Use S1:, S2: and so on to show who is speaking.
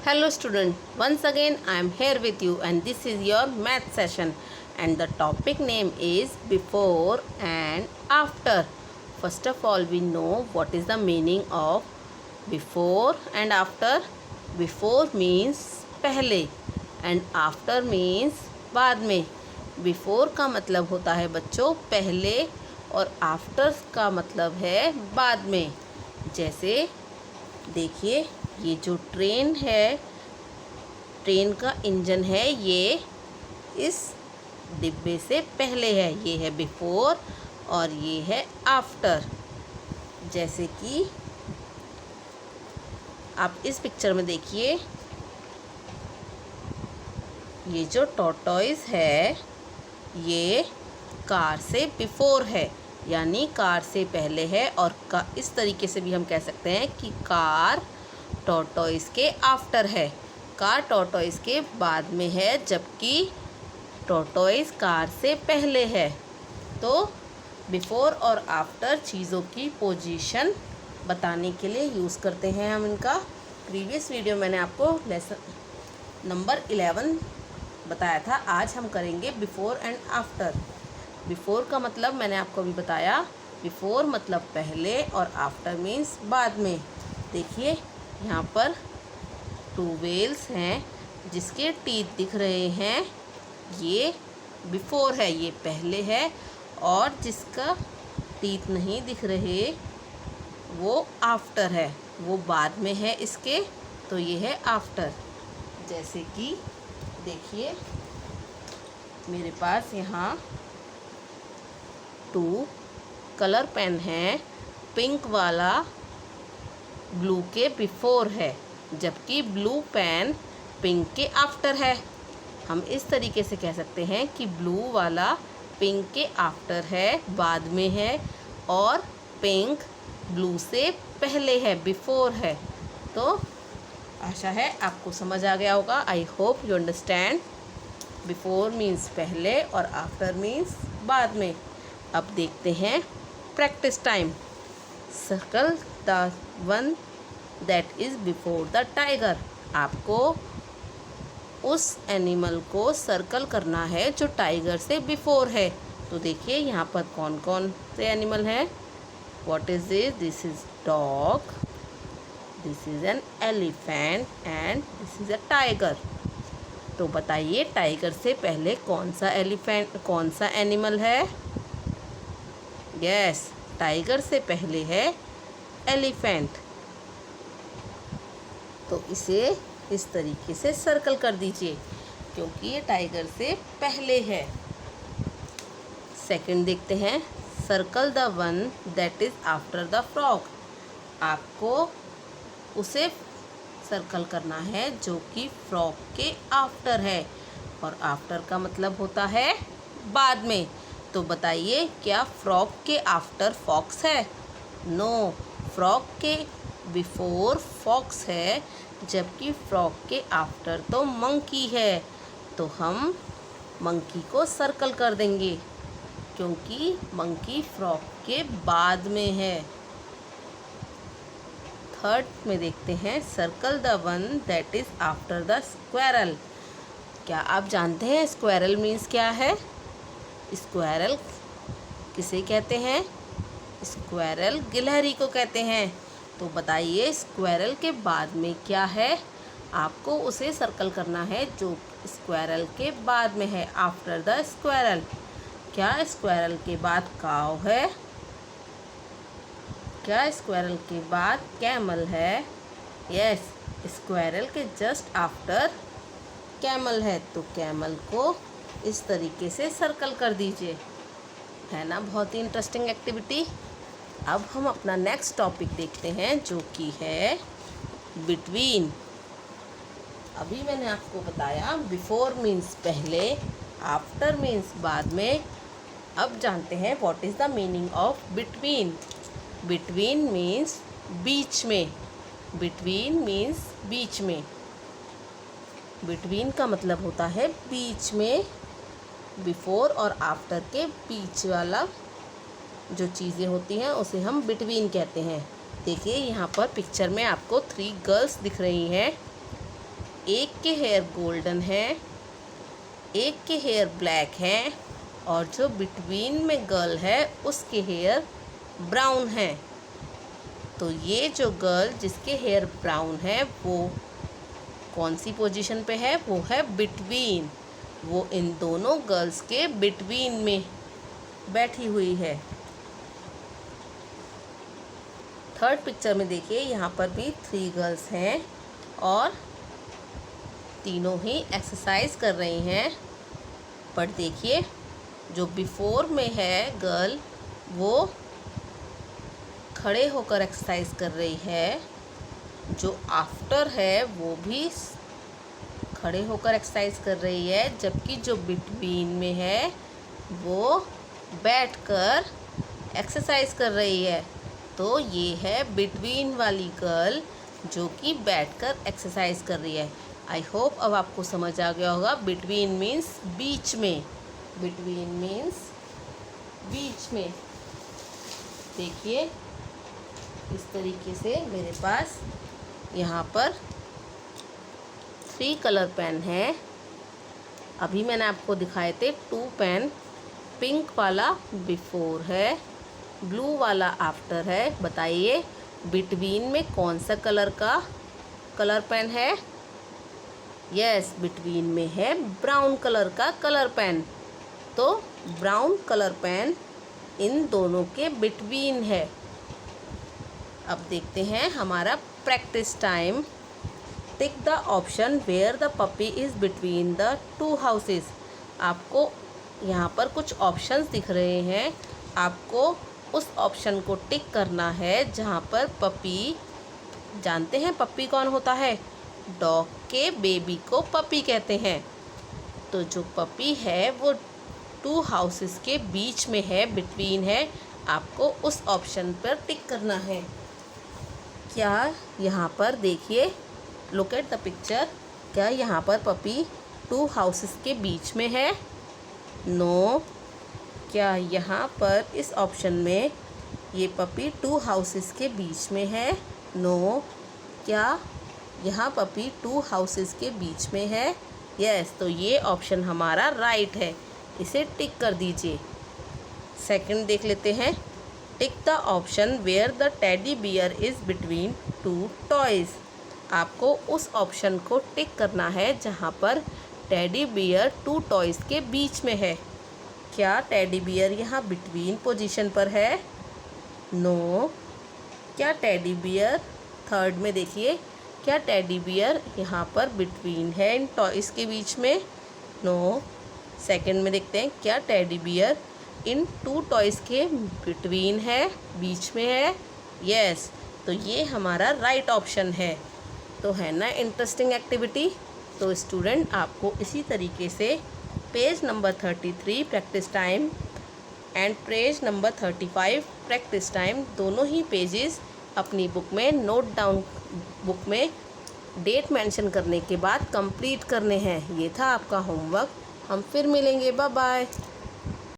S1: Hello student, once again I am here with you and this is your math session and the topic name is before and after. First of all we know what is the meaning of before and after. Before means पहले and after means बाद में. Before का मतलब होता है बच्चों पहले और after का मतलब है बाद में. जैसे देखिए ये जो ट्रेन है, ट्रेन का इंजन है, ये इस डिब्बे से पहले है, ये है बिफोर और ये है आफ्टर. जैसे कि आप इस पिक्चर में देखिए, ये जो टॉर्टोइज है ये कार से बिफोर है, यानी कार से पहले है. और इस तरीके से भी हम कह सकते हैं कि कार टॉर्टोइज के आफ्टर है, कार टॉर्टोइज के बाद में है, जबकि टॉर्टोइज कार से पहले है. तो बिफोर और आफ्टर चीज़ों की पोजीशन बताने के लिए यूज़ करते हैं हम इनका. प्रीवियस वीडियो मैंने आपको लेसन नंबर 11 बताया था. आज हम करेंगे बिफोर एंड आफ्टर. बिफोर का मतलब मैंने आपको अभी बताया, बिफोर मतलब पहले और आफ्टर मीन्स बाद में. देखिए यहाँ पर 2 व्हेल्स हैं जिसके टीथ दिख रहे हैं, ये बिफोर है, ये पहले है. और जिसका टीथ नहीं दिख रहे वो आफ्टर है, वो बाद में है इसके, तो ये है आफ्टर. जैसे कि देखिए मेरे पास यहाँ 2 कलर पेन है. पिंक वाला ब्लू के बिफोर है, जबकि ब्लू पेन पिंक के आफ्टर है. हम इस तरीके से कह सकते हैं कि ब्लू वाला पिंक के आफ्टर है, बाद में है, और पिंक ब्लू से पहले है, बिफोर है. तो आशा है आपको समझ आ गया होगा. I hope you understand. Before means पहले और आफ्टर मीन्स बाद में. अब देखते हैं practice time. Circle the one that is before the tiger. आपको उस एनिमल को सर्कल करना है जो टाइगर से बिफोर है. तो देखिए यहाँ पर कौन कौन से एनिमल हैं. What is this? This is dog, this is an elephant and this is a tiger. तो बताइए टाइगर से पहले कौन सा एलिफेंट, कौन सा एनिमल है? यस, टाइगर से पहले है एलिफेंट. तो इसे इस तरीके से सर्कल कर दीजिए क्योंकि ये टाइगर से पहले है. सेकंड देखते हैं. Circle the one that is after the frog. आपको उसे सर्कल करना है जो कि फ्रॉग के आफ्टर है, और आफ्टर का मतलब होता है बाद में. तो बताइए क्या फ्रॉग के आफ्टर फॉक्स है? नो, फ्रॉग के बिफोर फॉक्स है, जबकि फ्रॉग के आफ्टर तो मंकी है. तो हम मंकी को सर्कल कर देंगे क्योंकि मंकी फ्रॉग के बाद में है. थर्ड में देखते हैं. Circle the one that is after the squirrel. क्या आप जानते हैं स्क्वायरल मीन्स क्या है? स्क्वायरल किसे कहते हैं? स्क्वायरल गिलहरी को कहते हैं. तो बताइए स्क्वायरल के बाद में क्या है? आपको उसे सर्कल करना है जो स्क्वायरल के बाद में है, आफ्टर द स्क्वायरल. क्या स्क्वायरल के बाद काव है? क्या स्क्वायरल के बाद कैमल है? यस, स्क्वायरल के जस्ट आफ्टर कैमल है. तो कैमल को इस तरीके से सर्कल कर दीजिए. है ना बहुत ही इंटरेस्टिंग एक्टिविटी. अब हम अपना नेक्स्ट टॉपिक देखते हैं जो कि है बिटवीन. अभी मैंने आपको बताया बिफोर मीन्स पहले, आफ्टर मीन्स बाद में. अब जानते हैं what is the meaning of between. Between means बीच में. बिटवीन मीन्स बीच में. बिटवीन का मतलब होता है बीच में. बिफोर और आफ्टर के बीच वाला जो चीज़ें होती हैं उसे हम बिटवीन कहते हैं. देखिए यहाँ पर पिक्चर में आपको 3 गर्ल्स दिख रही हैं. एक के हेयर गोल्डन है, एक के हेयर ब्लैक हैं और जो बिटवीन में गर्ल है उसके हेयर ब्राउन है। तो ये जो गर्ल जिसके हेयर ब्राउन है वो कौन सी पोजीशन पे है? वो है बिटवीन। वो इन दोनों गर्ल्स के बिटवीन में बैठी हुई है। थर्ड पिक्चर में देखिए, यहाँ पर भी 3 गर्ल्स हैं और तीनों ही एक्सरसाइज कर रही हैं। पर देखिए, जो बिफोर में है गर्ल वो खड़े होकर एक्सरसाइज कर रही है, जो आफ्टर है वो भी खड़े होकर एक्सरसाइज कर रही है, जबकि जो बिटवीन में है वो बैठकर एक्सरसाइज कर रही है। तो ये है बिटवीन वाली गर्ल जो कि बैठकर एक्सरसाइज कर रही है। आई होप अब आपको समझ आ गया होगा। बिटवीन मीन्स बीच में, बिटवीन मीन्स बीच में। देखिए इस तरीके से मेरे पास यहाँ पर 3 कलर पेन है। अभी मैंने आपको दिखाए थे 2 पेन। पिंक वाला बिफोर है, ब्लू वाला आफ्टर है। बताइए बिटवीन में कौन सा कलर का कलर पेन है? यस, बिटवीन में है ब्राउन कलर का कलर पेन। तो ब्राउन कलर पेन इन दोनों के बिटवीन है। अब देखते हैं हमारा practice time. Tick the option where the puppy is between the 2 houses. आपको यहाँ पर कुछ ऑप्शंस दिख रहे हैं, आपको उस ऑप्शन को टिक करना है जहाँ पर पपी, जानते हैं पपी कौन होता है? डॉग के बेबी को पपी कहते हैं। तो जो पपी है वो 2 हाउसेस के बीच में है, बिटवीन है। आपको उस ऑप्शन पर टिक करना है। क्या यहाँ पर देखिए, लुक एट द पिक्चर, क्या यहाँ पर पपी 2 हाउसेस के बीच में है? नो। क्या यहाँ पर इस ऑप्शन में ये पपी 2 हाउसेस के बीच में है? नो। क्या यहाँ पपी 2 हाउसेस के बीच में है? यस। तो ये ऑप्शन हमारा राइट है, इसे टिक कर दीजिए। सेकंड देख लेते हैं। Tick the option where the teddy bear is between 2 toys. आपको उस ऑप्शन को टिक करना है जहाँ पर टेडी बियर 2 टॉयज़ के बीच में है। क्या टेडी बियर यहाँ बिटवीन पोजीशन पर है? नो। क्या टेडी बियर, थर्ड में देखिए, क्या टेडी बियर यहाँ पर बिटवीन है इन टॉयज़ के बीच में? नो। सेकंड में देखते हैं, क्या टेडी बियर इन 2 टॉयज़ के बिटवीन है, बीच में है? यस। तो ये हमारा राइट ऑप्शन है। तो है ना इंटरेस्टिंग एक्टिविटी। तो स्टूडेंट आपको इसी तरीके से page number 33 practice time and page number 35 practice time, दोनों ही पेजेस अपनी बुक में नोट डाउन, बुक में डेट मेंशन करने के बाद कंप्लीट करने हैं। ये था आपका होमवर्क। हम फिर मिलेंगे। Bye bye.